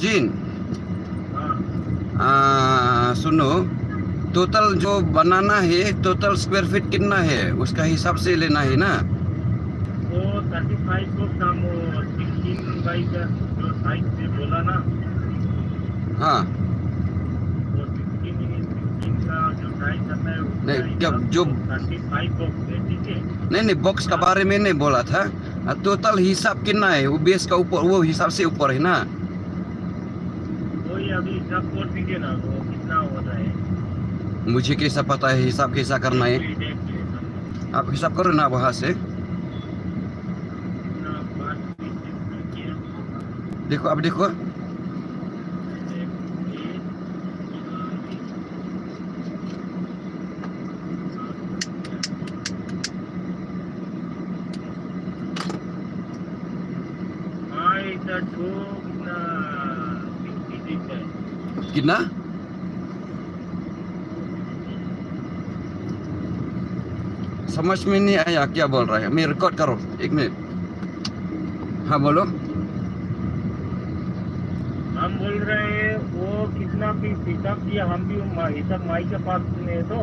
जिन हाँ सुनो, टोटल जो बनाना है, टोटल स्क्वायर फीट कितना है उसका हिसाब से लेना है ना। वो 35 को हम 16 बाई का जो साइज से बोला ना, हाँ वो 16 का जो ट्राई करना है उसका नहीं, हिसाब जब से जो 35 बॉक्स है, ठीक है। नहीं बॉक्स का बारे में नहीं बोला था, टोटल हिसाब कितना है वो बेस का ऊपर, वो हिसाब से ऊपर है ना। वही अभी हिसाब कर दीजिए ना, वो कितना होता है। मुझे कैसा पता है हिसाब कैसा करना है, देख लिए आप हिसाब करो ना वहां से। कितना 5 पीस किया। देखो अब देखो, हाँ इधर तो कितना 60 है। कितना समझ में नहीं आया क्या बोल रहा है, मैं रिकॉर्ड करो 1 मिनट। हाँ बोलो। हम बोल रहे हैं वो कितना पीस हिसाब किया, हम भी हिसाब माई के पास में है तो।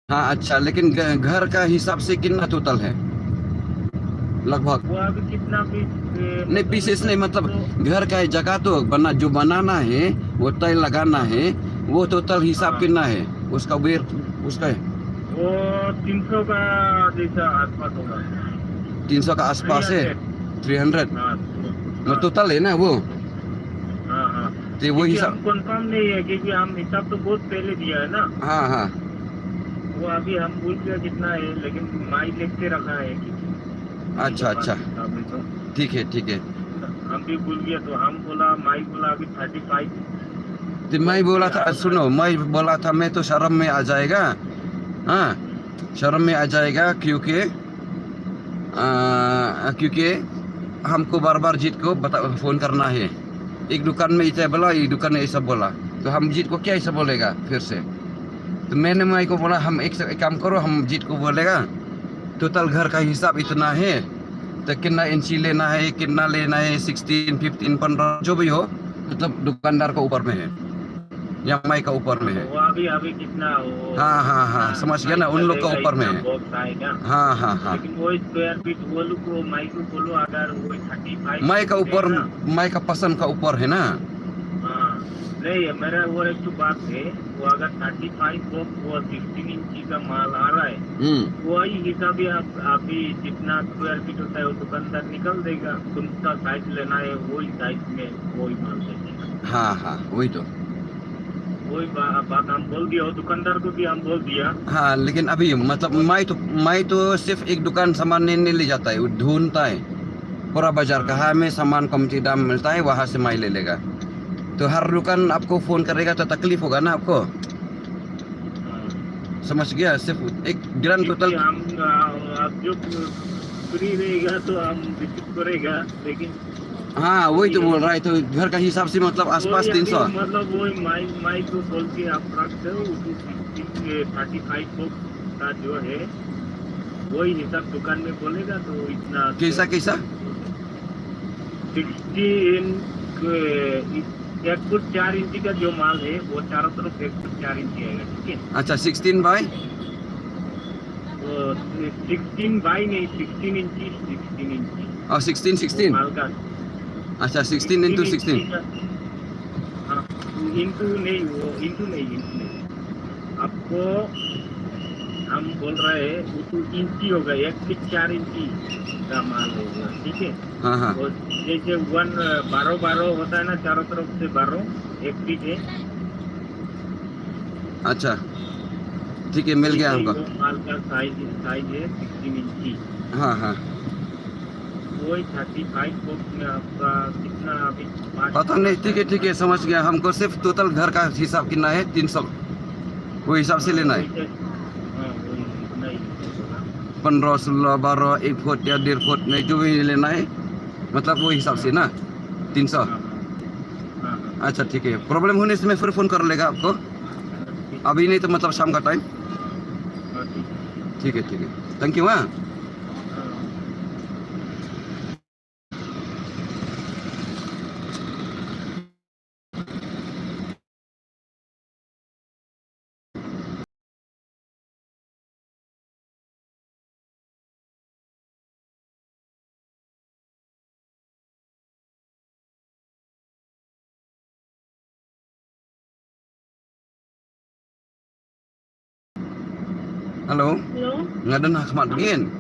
हाँ अच्छा, लेकिन घर का हिसाब से कितना टोटल है लगभग। वो अभी कितना पीस नहीं मतलब पीसेस नहीं, इधर तो। मतलब घर का जगह तो बना, जो बनाना है वो तय लगाना है, वो टोटल हिसाब हाँ कितना है उसका वेर उसका है। वो 300 का जैसा आसपास होगा। 300 का थ्री आसपास है। हंड्रेड 300 हाँ वो हाँ टोटल है ना वो। हाँ हाँ। तो वो क्योंकि हम हिसाब, कंफर्म नहीं है, क्योंकि हम हिसाब तो बहुत पहले दिया है ना। हाँ हाँ वो अभी हम भूल गया कितना है, लेकिन माई लिख के रखा है कि माई के अच्छा पास अच्छा, हिसाब है तो। ठीक है ठीक है। हम भी भूल गया तो हम बोला, माई बोला अभी 35 तो मैं बॉक्स बोला है था, आपका। सुनो मैं बोला था मैं तो शर्म में आ जाएगा। हाँ शर्म में आ जाएगा, क्योंकि हमको बार बार जीत को बता फोन करना है। एक दुकान में ऐसा बोला, एक दुकान में ऐसा बोला, तो हम जीत को क्या ऐसा बोलेगा फिर से। तो मैंने माई को बोला हम एक काम करो, हम जीत को बोलेगा टोटल घर का हिसाब इतना है, तो कितना इंची लेना है, कितना लेना है, 16 15 15 जो भी हो, मतलब दुकानदार का ऊपर में है या माई का ऊपर में है। वो अभी अभी कितना वो हाँ हाँ कितना हाँ समझ गया ना, साइज उन का लोग का लेगा, ऊपर में इतना है। बॉक्स आएगा। हाँ हाँ हाँ, लेकिन वो स्क्वायर फीट वो लोग को माई को बोलो, अगर वो 35 माई का बोलते हैं ऊपर, ना। माई का पसंद का ऊपर है ना। हाँ नहीं, मेरा वो एक तो बात है, वो अगर 35 बॉक्स वो 16 इंची का माल आ रहा है, वही हिसाब ही आप अभी जितना स्क्वायर फीट होता है वो दुकानदार निकल देगा, तुमका साइज लेना है वही साइज में वही माल देगा। हाँ हाँ वही तो। वही बात हम बोल दिया, वो दुकानदार को भी हम बोल दिया। हाँ लेकिन अभी मतलब वो मैं तो सिर्फ एक दुकान सामान नहीं ले जाता है, वो ढूंढता है पूरा बाजार हाँ कहाँ में सामान कमती दाम मिलता है, वहां से मैं ले लेगा। तो हर दुकान आपको फोन करेगा तो तकलीफ होगा ना आपको। हाँ समझ गया, सिर्फ एक ग्रांड क्योंकि टोटल। हम आप जो फ्री रहेगा तो हम विजिट करेगा, लेकिन हाँ वही वही तो है बोल रहा कि है, तो घर का हिसाब से मतलब आसपास वही अभी 300। मतलब वही माई माई को बोल के आप रख दो, 35 बॉक्स का जो है वही हिसाब दुकान में बोलेगा तो इतना कैसा कैसा। 16 1 फुट 4 इंची का जो माल है वो चारों तरफ 1 फुट 4 इंची आएगा, ठीक है। अच्छा 16 बाय, तो 16 बाई नहीं, 16 इंची, 16 इंची और 16 वो 16। माल का। अच्छा 16 16 इंटू इंची 16। का हाँ, इंटू नहीं, वो इंटू नहीं आपको हम बोल रहे हैं वो तो इंची होगा, 1 फीट 4 इंची का माल होगा, ठीक है। हाँ हाँ और जैसे 12 होता है ना, चारों तरफ से 12 1 फीट है, अच्छा ठीक है, मिल गया वैसे ही हमको। वो माल का साइज साइज है 16 इंची। हाँ हाँ वही 35 बॉक्स में आपका कितना अभी 5 पता नहीं, ठीक है समझ गया, हमको सिर्फ टोटल घर का हिसाब कितना है 300, वो हिसाब से लेना है। वैसे हाँ वही इतना ही होगा। 15 16 12 1 फुट या 1.5 फुट में जो भी लेना है, मतलब वो हिसाब हाँ से ना 300। हाँ हाँ हाँ हाँ अच्छा ठीक है, प्रॉब्लम होने से मैं फिर फोन कर लेगा आपको, ठीक अभी नहीं तो मतलब शाम का टाइम। हाँ ठीक है। ठीक है थैंक यू। हाँ। Halo. Hello, Ngadan Ahmad begin.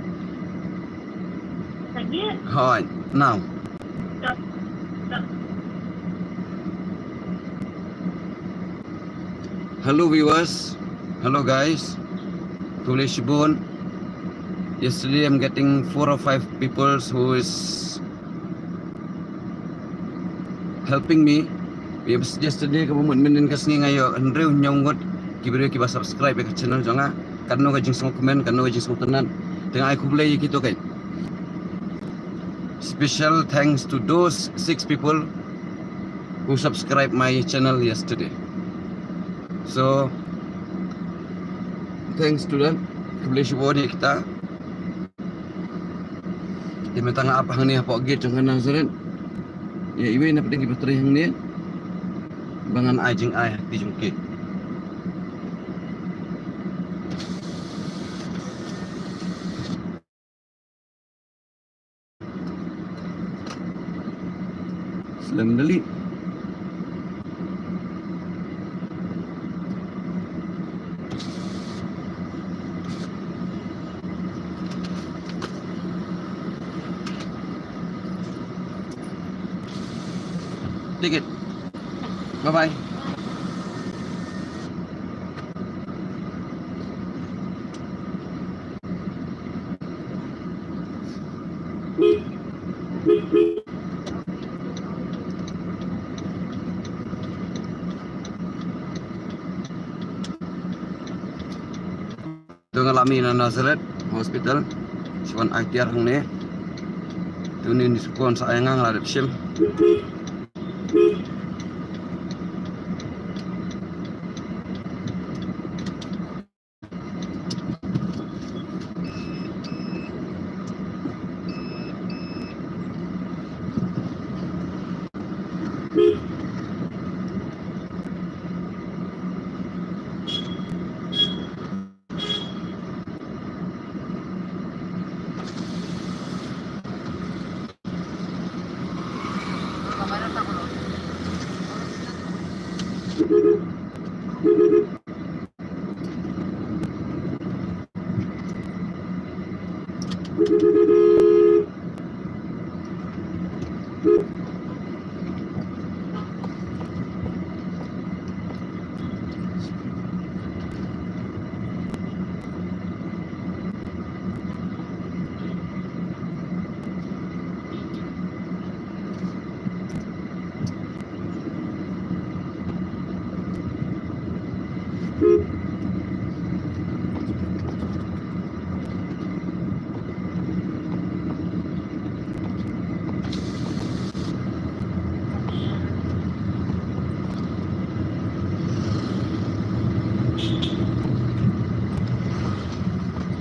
lagi? Hi. Now. Tak, tak. Hello viewers. Hello guys. Tulis Shibun. Yesterday I'm getting 4 or 5 people who is helping me. Yesterday kamu menin kasni ngayo Andrew nyongot kibere kiba subscribe ke channel jonga kanno ga jing komen kanno ga jing tenan tengah aku play gitu kan. Special thanks to those 6 people who subscribe my channel yesterday. So thanks to them. Boleh syukur ni kita. Dia minta apa hang ni apa gate jangan nazarin. Ya iwe nak pergi bateri hang ni. Bangan ajing ai di jungkit. Selam dali. Take it. Bye-bye. Itu ngalami na Nazareth Hospital. Cuman akhir hang ni. Tu ni disukon sayangang lah depsil.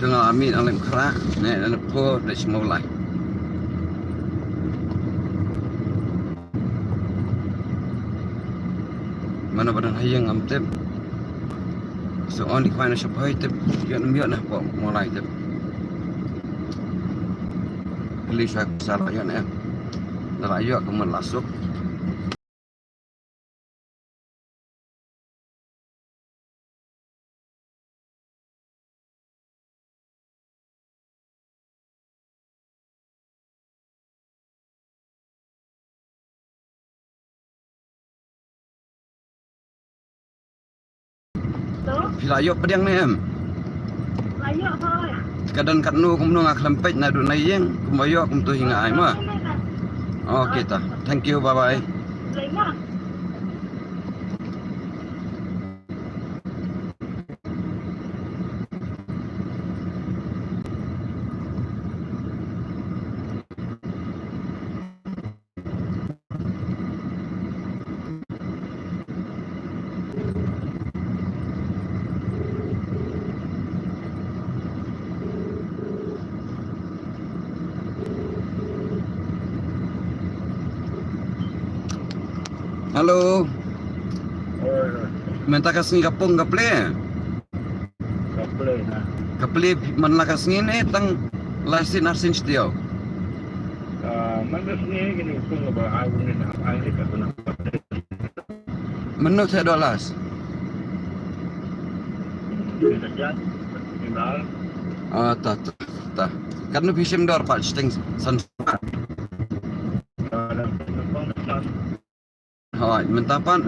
Tengah amin alim kerak, ni dan po dah semua lai. Mana badan hayang am tep. So only find a shop tep, yan miot nah po mulai tep. Kali saya salah yan Narayo aku melasuk. Pilayok pediang ni Layak thôi. Kadang kat nu kum nung aklempet na dun nayeng kumbayok kum tu hinga ai ma. Okay ta. Thank you, bye bye. Lấy nhá. Halo. Minta kasih kapung kaple. Kaple na. Kaple man la kasih ni tang lasin arsin setiau. Mana sini gini sungai ba air ni na air ka na. Menurut saya $2. Kita jat. Kita हाँ Ta. Kan nu pisim dor pak sting san. Ada penumpang Hoi, mentapan